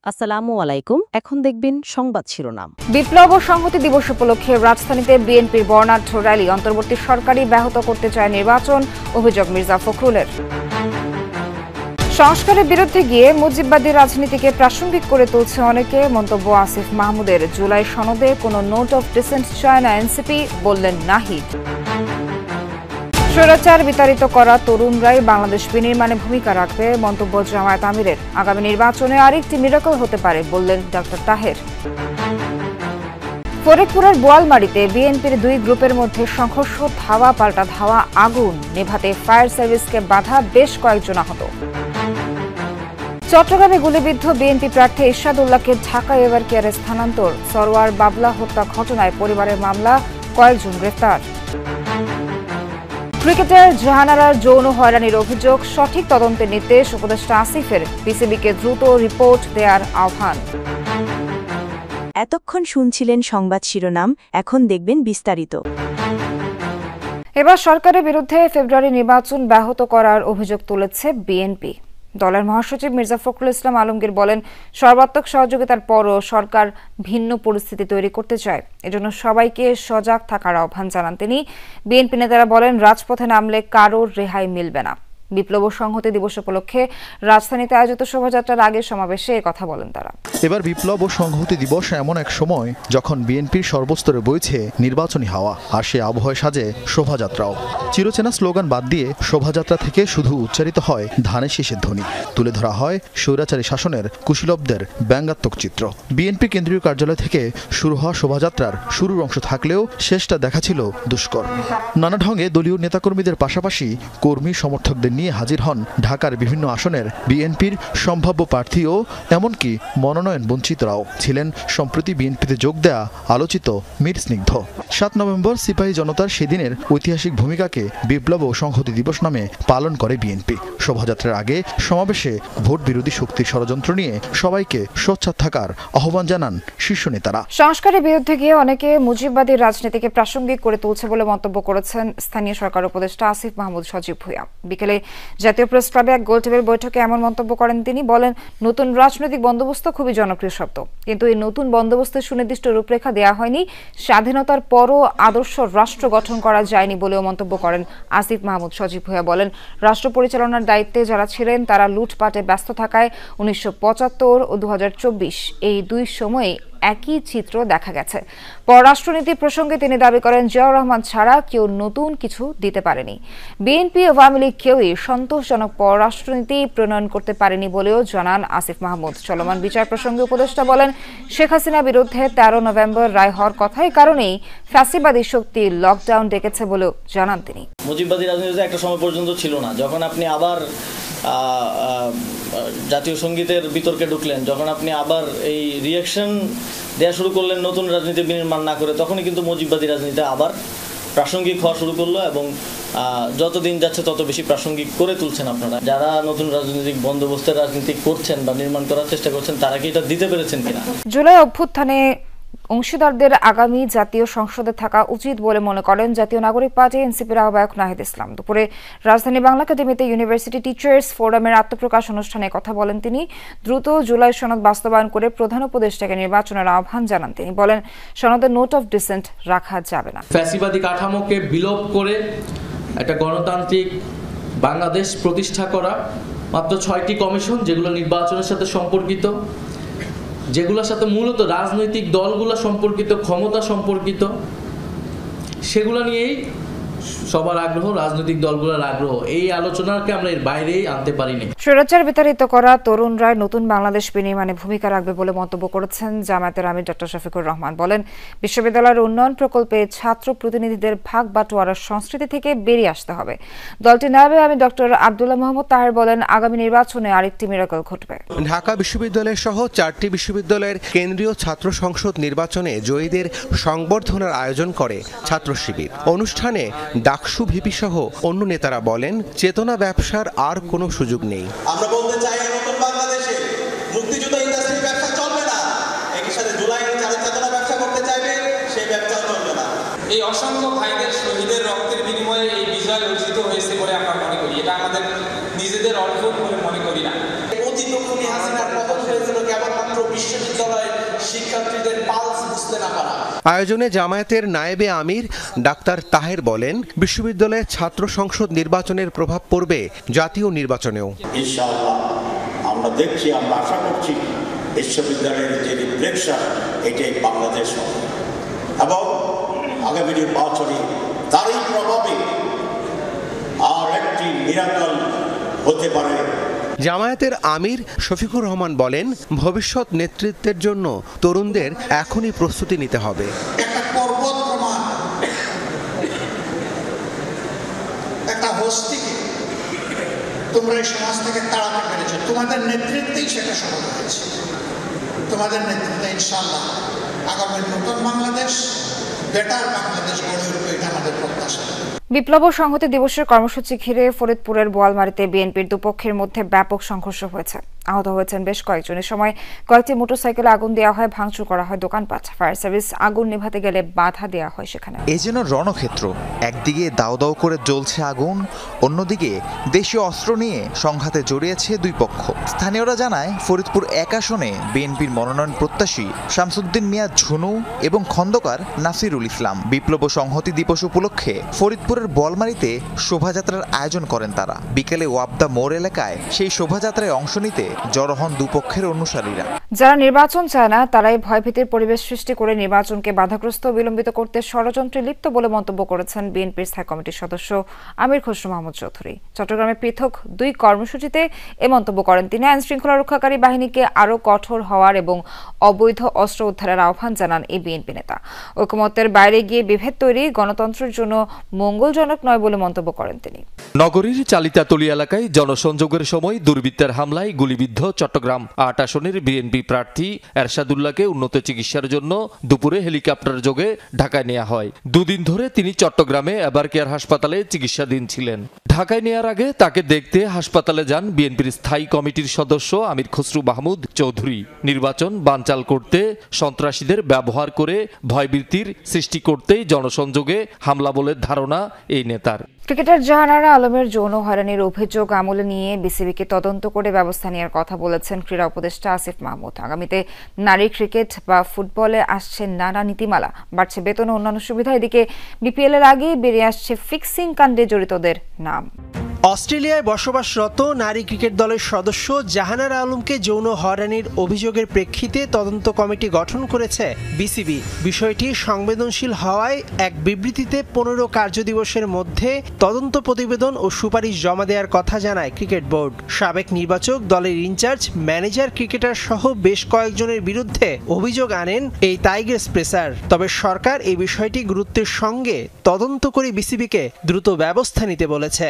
আসসালামু আলাইকুম। এখন দেখবেন সংবাদ শিরোনাম। বিপ্লব ও সংহতি দিবস উপলক্ষে রাজধানীতে বিএনপির বর্ণাঢ্য র্যালি। অন্তর্বর্তী সরকারই ব্যাহত করতে চায় নির্বাচন, অভিযোগ মির্জা ফখরুলের। সংস্কারের বিরুদ্ধে গিয়ে মুজিববাদী রাজনীতিকে প্রাসঙ্গিক করে তুলছে অনেকে, মন্তব্য আসিফ মাহমুদের। জুলাই সনদে কোনো নোট অফ ডিসেন্ট চায় না এনসিপি, বললেন নাহিদ। স্বৈরাচার বিতাড়িত করা তরুণরাই বাংলাদেশ বিনির্মাণে ভূমিকা রাখবে, মন্তব্য জামায়াত আমিরের। আগামী নির্বাচনে আরেকটি মিরাকল হতে পারে, বললেন ডক্টর তাহের। ফরিদপুরের বোয়ালমারীতে বিএনপির দুই গ্রুপের মধ্যে সংঘর্ষ, ধাওয়া পাল্টা ধাওয়া, আগুন নেভাতে ফায়ার সার্ভিসকে বাধা, বেশ কয়েকজন আহত। চট্টগ্রামে গুলিবিদ্ধ বিএনপি প্রার্থী ইরশাদ উল্লাহকে ঢাকা এভার কেয়ারে স্থানান্তর। সরওয়ার বাবলা হত্যা ঘটনায় পরিবারের মামলা, কয়েকজন গ্রেফতার। ক্রিকেটার জাহানারার যৌন হয়রানির অভিযোগ, সঠিক তদন্তের নির্দেশ উপদেষ্টা আসিফের। পিসিবিকে দ্রুত রিপোর্ট দেওয়ার আহ্বান। এতক্ষণ শুনছিলেন সংবাদ শিরোনাম, এখন দেখবেন বিস্তারিত। এবার সরকারের বিরুদ্ধে ফেব্রুয়ারি নির্বাচন ব্যাহত করার অভিযোগ তুলেছে বিএনপি। দলের মহাসচিব মির্জা ফখরুল ইসলাম আলমগীর বলেন, সর্বাত্মক সহযোগিতার পরও সরকার ভিন্ন পরিস্থিতি তৈরি করতে চায়, এজন্য সবাইকে সজাগ থাকার আহ্বান জানান তিনি। বিএনপি নেতারা বলেন, রাজপথে নামলে কারোর রেহাই মিলবে না। বিপ্লব ও সংহতি দিবস উপলক্ষে রাজধানীতে আয়োজিত শোভাযাত্রার আগে সমাবেশে কথা বলেন তারা। এবার বিপ্লব ও সংহতি দিবস এমন এক সময় যখন বিএনপির সর্বস্তরে বইছে নির্বাচনী হাওয়া, আর সে আবহাওয়ায় সাজে শোভাযাত্রাও। চিরচেনা স্লোগান বাদ দিয়ে শোভাযাত্রা থেকে শুধু উচ্চারিত হয় ধানের শীষের ধ্বনি, তুলে ধরা হয় স্বৈরাচারী শাসনের কুশীলবদের ব্যঙ্গাত্মক চিত্র। বিএনপি কেন্দ্রীয় কার্যালয় থেকে শুরু হওয়া শোভাযাত্রার শুরুর অংশ থাকলেও শেষটা দেখা ছিল দুষ্কর। নানা ঢঙে দলীয় নেতাকর্মীদের পাশাপাশি কর্মী সমর্থকদের নিয়ে হাজির হন ঢাকার বিভিন্ন আসনের বিএনপির সম্ভাব্য প্রার্থী ও এমনকি মনোনয়ন বঞ্চিতরাও। ছিলেন সম্প্রতি বিএনপিতে যোগ দেয়া আলোচিত মীর স্নিগ্ধ। 7 নভেম্বর সিপাহী জনতার সেদিনের ঐতিহাসিক ভূমিকাকে বিপ্লব ও সংহতি দিবস নামে পালন করে বিএনপি। শোভাযাত্রার আগে সমাবেশে ভোট বিরোধী শক্তির ষড়যন্ত্র নিয়ে সবাইকে সোচ্চার থাকার আহ্বান জানান শীর্ষ নেতারা। সংস্কারের বিরুদ্ধে গিয়ে অনেকে মুজিববাদী রাজনীতিকে প্রাসঙ্গিক করে তুলছে বলে মন্তব্য করেছেন স্থানীয় সরকার উপদেষ্টা আসিফ মাহমুদ সজীব ভূঁইয়া। বিকেলে জাতীয় প্রেস ক্লাবে এক গোলটেবিল বৈঠকে এমন মন্তব্য করেন তিনি। বলেন, নতুন রাজনৈতিক বন্দোবস্ত খুবই জনপ্রিয় শব্দ, কিন্তু এই নতুন বন্দোবস্তের সুনির্দিষ্ট রূপরেখা দেওয়া হয়নি। স্বাধীনতার পরও আদর্শ রাষ্ট্র গঠন করা যায়নি বলেও মন্তব্য করেন আসিফ মাহমুদ সজীব ভূঁইয়া। বলেন, রাষ্ট্র পরিচালনার দায়িত্বে যারা ছিলেন তারা লুটপাটে ব্যস্ত থাকায় 1975 ও 2024 এই দুই সময়ে একই চিত্র দেখা গেছে। পররাষ্ট্রনীতি প্রসঙ্গে তিনি দাবি করেন, জিয়াউর রহমান ছাড়া কেউ নতুন কিছু দিতে পারেনি। বিএনপি ও আওয়ামী লীগ কেউই সন্তোষজনক পররাষ্ট্রনীতি প্রণয়ন করতে পারেনি বলেও জানান আসিফ মাহমুদ। চলমান বিচার প্রসঙ্গে উপদেষ্টা বলেন, শেখ হাসিনার বিরুদ্ধে 13 নভেম্বর রায় হওয়ার কথা, এই কারণেই ফ্যাসিবাদী শক্তি লকডাউন ডেকেছে বলেও জানান তিনি। মুজিববাদী রাজনীতিতে একটা সময় পর্যন্ত ছিল না, যখন আপনি আবার জাতীয় সঙ্গীতের বিতর্কে ঢুকলেন, যখন আপনি আবার এই রিয়াকশন দেওয়া শুরু করলেন নতুন রাজনীতি বিনির্মাণ না করে, তখনই কিন্তু মুজিববাদী রাজনীতি আবার প্রাসঙ্গিক হওয়া শুরু করলো এবং যতদিন যাচ্ছে তত বেশি প্রাসঙ্গিক করে তুলছেন আপনারা। যারা নতুন রাজনৈতিক বন্দোবস্তের রাজনীতি করছেন বা নির্মাণ করার চেষ্টা করছেন, তারা কি এটা দিতে পেরেছেন কিনা? জুলাই অভ্যুত্থানে অংশীদারদের আগামী জাতীয় সংসদে থাকা উচিত বলে মনে করেন জাতীয় নাগরিক পার্টি এনসিপির আহ্বায়ক নাহিদ ইসলাম। দুপুরে রাজধানী বাংলা একাডেমিতে ইউনিভার্সিটি টিচার্স ফোরামের আত্মপ্রকাশ অনুষ্ঠানে কথা বলেন তিনি। দ্রুত জুলাই সনদ বাস্তবায়ন করে প্রধান উপদেষ্টাকে নির্বাচনের আহ্বান জানান তিনি। বলেন, সনদে নোট অফ ডিসেন্ট রাখা যাবে না। ফ্যাসিবাদী কাঠামোকে বিলোপ করে একটা গণতান্ত্রিক বাংলাদেশ প্রতিষ্ঠা করা, মাত্র 6টি কমিশন যেগুলো নির্বাচনের সাথে সম্পর্কিত, যেগুলোর সাথে মূলত রাজনৈতিক দলগুলো সম্পর্কিত, ক্ষমতা সম্পর্কিত, সেগুলো নিয়েই সবার আগ্রহ, রাজনৈতিক দলগুলোর আগ্রহ। এই আলোচনাকে আমরা এর বাইরেই আনতে পারিনি। স্বৈরাচার বিতাড়িত করা তরুণরাই নতুন বাংলাদেশ বিনির্মাণে ভূমিকা রাখবে বলে মন্তব্য করেছেন জামায়াতের আমির ডক্টর শফিকুর রহমান। বলেন, বিশ্ববিদ্যালয়ের উন্নয়ন প্রকল্পে ছাত্র প্রতিনিধিদের ভাগ বাটোয়ারার সংস্কৃতি থেকে বেরিয়ে আসতে হবে। দলটির নায়েবে আমির ডক্টর আব্দুল্লাহ মোহাম্মদ তাহের বলেন, আগামী নির্বাচনে আরেকটি মিরাকল ঘটবে। ঢাকা বিশ্ববিদ্যালয় সহ 4টি বিশ্ববিদ্যালয়ের কেন্দ্রীয় ছাত্র সংসদ নির্বাচনে জয়ীদের সংবর্ধনার আয়োজন করে ছাত্র শিবির। অনুষ্ঠানে ডাকসু ভিপি সহ অন্য নেতারা বলেন, চেতনা ব্যবসার আর কোনো সুযোগ নেই। আমরা বলতে চাই, নতুন বাংলাদেশে মুক্তিযুদ্ধ ইন্ডাস্ট্রি ব্যবসা চলবে না, একই সাথে জুলাই যারা চেতনা ব্যবসা করতে চাইবে সেই ব্যবসা চলবে না। এই অসংখ্য ভাইদের শহীদের রক্তের বিনিময়ে এই বিজয় অর্জিত হয়েছে বলে আমরা মনে করি, এটা আমাদের নিজেদের অর্জন বলে মনে করি না। অতীত খুনি হাসিনার পতন হয়েছিল কেবলমাত্র বিশ্ববিদ্যালয়ের শিক্ষার্থীদের পালস বুঝতে না পারা। আয়োজনে জামায়াতের নায়েবে আমির ডাক্তার তাহের বলেন, বিশ্ববিদ্যালয়ের ছাত্র সংসদ নির্বাচনের প্রভাব পড়বে জাতীয় নির্বাচনেও। ইনশাআল্লাহ আমরা দেখছি, আমরা আশা করছি বিশ্ববিদ্যালয়ের যে রিফ্লেকশন এটাই বাংলাদেশ হবে এবং আগামী নির্বাচনে তারই প্রভাবে আর একটি মিরাকল হতে পারে। জামায়াতের আমির শফিকুর রহমান বলেন, ভবিষ্যৎ নেতৃত্বের জন্য তরুণদের এখনই প্রস্তুতি নিতে হবে। একটা পর্বত প্রমাণ, একটা হস্তিকে তোমরা এই সমাজ থেকে তাড়াতে পেরেছ, তোমাদের নেতৃত্বেই সেটা সম্ভব হয়েছে। তোমাদের নেতৃত্বে ইনশাআল্লাহ আগামী নতুন বাংলাদেশ, বেটার বাংলাদেশ গড়ে উঠবে, এটা আমাদের প্রত্যাশা। বিপ্লব ও সংহতি দিবসের কর্মসূচি ঘিরে ফরিদপুরের বোয়ালমারীতে বিএনপির দুপক্ষের মধ্যে ব্যাপক সংঘর্ষ হয়েছে। আহত হয়েছেন বেশ কয়েকজন। এ সময় কয়েকটি মোটরসাইকেলে আগুন দেওয়া হয়, ভাঙচুর করা হয় দোকানপাট। ফায়ার সার্ভিস আগুন নেভাতে গেলে বাধা দেওয়া হয় সেখানে। এ যেন রণক্ষেত্র, একদিকে দাউ দাউ করে জ্বলছে আগুন, অন্যদিকে দেশীয় অস্ত্র নিয়ে সংঘাতে জড়িয়েছে দুই পক্ষ। স্থানীয়রা জানায়, ফরিদপুর 1 আসনে বিএনপির মনোনয়ন প্রত্যাশী শামসুদ্দিন মিয়া ঝুনু এবং খন্দকার নাসিরুল ইসলাম বিপ্লব ও সংহতি দিবস উপলক্ষে ফরিদপুরের বোয়ালমারীতে শোভাযাত্রার আয়োজন করেন তারা। বিকেলে ওয়াবদা মোড় এলাকায় সেই শোভাযাত্রায় অংশ নিতে জড়ো হন দুপক্ষের অনুসারীরা। যারা নির্বাচন চায় না তারাই ভয়ভীতির পরিবেশ সৃষ্টি করে নির্বাচনকে বাধাগ্রস্ত ও বিলম্বিত করতে ষড়যন্ত্রে লিপ্ত বলে মন্তব্য করেছেন বিএনপির স্থায়ী কমিটির সদস্য আমির খসরু মাহমুদ চৌধুরী। চট্টগ্রামে পৃথক 2 কর্মসূচিতে এ মন্তব্য করেন তিনি। আইন শৃঙ্খলা রক্ষাকারী বাহিনীকে আরও কঠোর হওয়ার এবং অবৈধ অস্ত্র উদ্ধারের আহ্বান জানান এই বিএনপি নেতা। ঐকমত্যের বাইরে গিয়ে বিভেদ তৈরি গণতন্ত্রের জন্য মঙ্গলজনক নয় বলে মন্তব্য করেন তিনি। নগরীর চালিতাতলী এলাকায় জনসংযোগের সময় দুর্বৃত্তের হামলায় গুলিবিদ্ধ চট্টগ্রাম 8 আসনের বিএনপি প্রার্থী এরশাদুল্লাহকে উন্নত চিকিৎসার জন্য দুপুরে হেলিকপ্টার যোগে ঢাকায় নেওয়া হয়। 2 দিন ধরে তিনি চট্টগ্রামে এভার কেয়ার হাসপাতালে চিকিৎসাধীন ছিলেন। ঢাকায় নেওয়ার আগে তাকে দেখতে হাসপাতালে যান বিএনপির স্থায়ী কমিটির সদস্য আমির খসরু মাহমুদ চৌধুরী। নির্বাচন বানচাল করতে সন্ত্রাসীদের ব্যবহার করে ভয়ভীতির সৃষ্টি করতেই জনসংযোগে হামলা বলে ধারণা এই নেতার। ক্রিকেটার জাহানারা আলমের যৌন হয়রানির অভিযোগ আমলে নিয়ে বিসিবিকে তদন্ত করে ব্যবস্থা নেওয়ার কথা বলেছেন ক্রীড়া উপদেষ্টা আসিফ মাহমুদ। আগামীতে নারী ক্রিকেট বা ফুটবলে আসছে নানা নীতিমালা, বাড়ছে বেতন ও অন্যান্য সুবিধা। এদিকে বিপিএল এর আগেই বেরিয়ে আসছে ফিক্সিং কাণ্ডে জড়িতদের নাম। অস্ট্রেলিয়ায় বসবাসরত নারী ক্রিকেট দলের সদস্য জাহানারা আলমকে যৌন হয়রানির অভিযোগের প্রেক্ষিতে তদন্ত কমিটি গঠন করেছে বিসিবি। বিষয়টি সংবেদনশীল হওয়ায় এক বিবৃতিতে 15 কার্যদিবসের মধ্যে তদন্ত প্রতিবেদন ও সুপারিশ জমা দেওয়ার কথা জানায় ক্রিকেট বোর্ড। সাবেক নির্বাচক, দলের ইনচার্জ, ম্যানেজার, ক্রিকেটার সহ বেশ কয়েকজনের বিরুদ্ধে অভিযোগ আনেন এই টাইগার্স পেসার। তবে সরকার এই বিষয়টি গুরুত্বের সঙ্গে তদন্ত করে বিসিবিকে দ্রুত ব্যবস্থা নিতে বলেছে।